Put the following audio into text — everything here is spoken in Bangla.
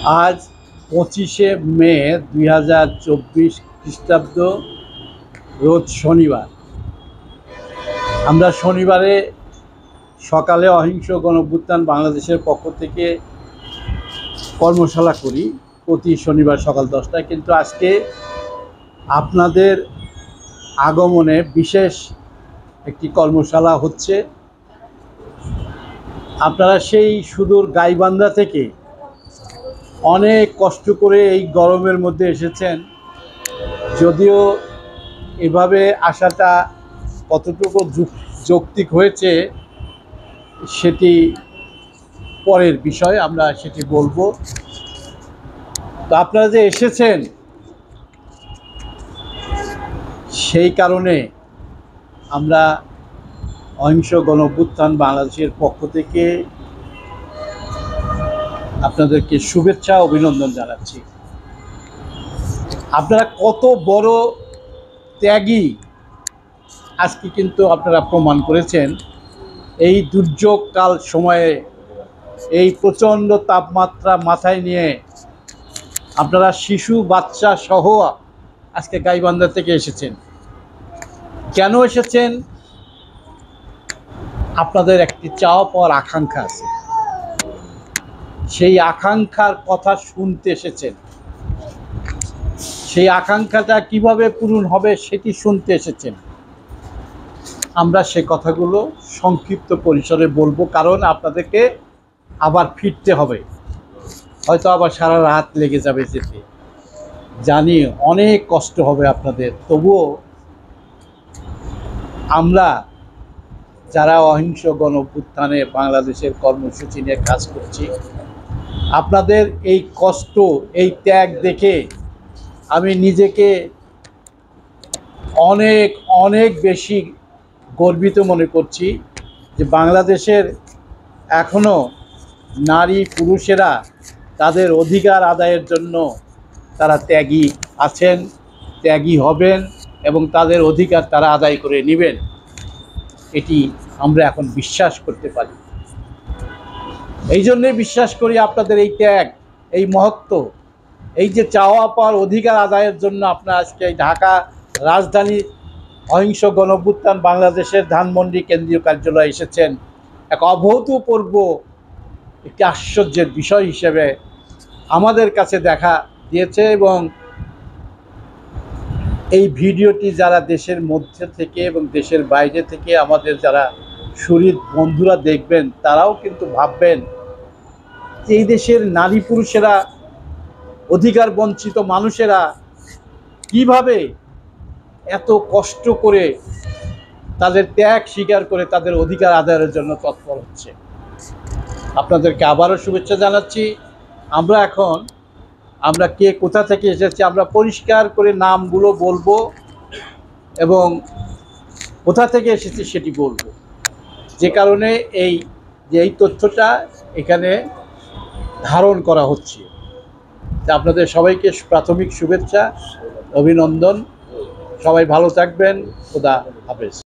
আজ 25শে মে 2024 খ্রিস্টাব্দ, রোজ শনিবার। আমরা শনিবারে সকালে অহিংস গণঅভ্যুত্থান বাংলাদেশের পক্ষ থেকে কর্মশালা করি প্রতি শনিবার সকাল 10টায়। কিন্তু আজকে আপনাদের আগমনে বিশেষ একটি কর্মশালা হচ্ছে। আপনারা সেই সুদূর গাইবান্ধা থেকে অনেক কষ্ট করে এই গরমের মধ্যে এসেছেন। যদিও এভাবে আসাটা কতটুকু যৌক্তিক হয়েছে সেটি পরের বিষয়, আমরা সেটি বলবো। তো আপনারা যে এসেছেন সেই কারণে আমরা অহিংস গণঅভ্যুত্থান বাংলাদেশের পক্ষ থেকে আপনাদেরকে শুভেচ্ছা অভিনন্দন জানাচ্ছি। আপনারা কত বড় ত্যাগী আজকে কিন্তু আপনারা প্রমাণ করেছেন। এই দুর্যোগকাল সময়ে এই প্রচণ্ড তাপমাত্রা মাথায় নিয়ে আপনারা শিশু বাচ্চা সহ আজকে গাইবান্ধা থেকে এসেছেন। কেন এসেছেন? আপনাদের একটি চাওয়া পাওয়ার আকাঙ্ক্ষা আছে, সেই আকাঙ্ক্ষার কথা শুনতে এসেছেন। সেই আকাঙ্ক্ষাটা কিভাবে পূরণ হবে সেটি শুনতে এসেছেন। আমরা সে কথাগুলো সংক্ষিপ্ত পরিসরে বলবো, কারণ আপনাদেরকে আবার ফিরতে হবে, হয়তো আবার সারা রাত লেগে যাবে যেতে। জানি অনেক কষ্ট হবে আপনাদের, তবুও আমরা যারা অহিংস গণঅভ্যুত্থানে বাংলাদেশের কর্মসূচি নিয়ে কাজ করছি, আপনাদের এই কষ্ট, এই ত্যাগ দেখে আমি নিজেকে অনেক অনেক বেশি গর্বিত মনে করছি যে বাংলাদেশের এখনও নারী পুরুষেরা তাদের অধিকার আদায়ের জন্য তারা ত্যাগী আছেন, ত্যাগী হবেন এবং তাদের অধিকার তারা আদায় করে নেবেন। এটি আমরা এখন বিশ্বাস করতে পারি। এই জন্যই বিশ্বাস করি আপনাদের এই ত্যাগ, এই মহত্ব, এই যে চাওয়া পাওয়ার অধিকার আদায়ের জন্য আপনারা আজকে এই ঢাকা রাজধানী অহিংস গণঅভ্যুত্থান বাংলাদেশের ধানমন্ডি কেন্দ্রীয় কার্যালয়ে এসেছেন, এক অভূতপূর্ব একটি আশ্চর্যের বিষয় হিসেবে আমাদের কাছে দেখা দিয়েছে। এবং এই ভিডিওটি যারা দেশের মধ্যে থেকে এবং দেশের বাইরে থেকে আমাদের যারা শহীদ বন্ধুরা দেখবেন, তারাও কিন্তু ভাববেন যে এই দেশের নারী পুরুষেরা, অধিকার বঞ্চিত মানুষেরা কিভাবে এত কষ্ট করে তাদের ত্যাগ স্বীকার করে তাদের অধিকার আদায়ের জন্য তৎপর হচ্ছে। আপনাদেরকে আবারও শুভেচ্ছা জানাচ্ছি। আমরা কে কোথা থেকে এসেছি আমরা পরিষ্কার করে নামগুলো বলবো এবং কোথা থেকে এসেছি সেটি বলবো, যে কারণে এই তথ্যটা এখানে ধারণ করা হচ্ছে। আপনাদের সবাইকে প্রাথমিক শুভেচ্ছা, অভিনন্দন। সবাই ভালো থাকবেন। খোদা হাফেজ।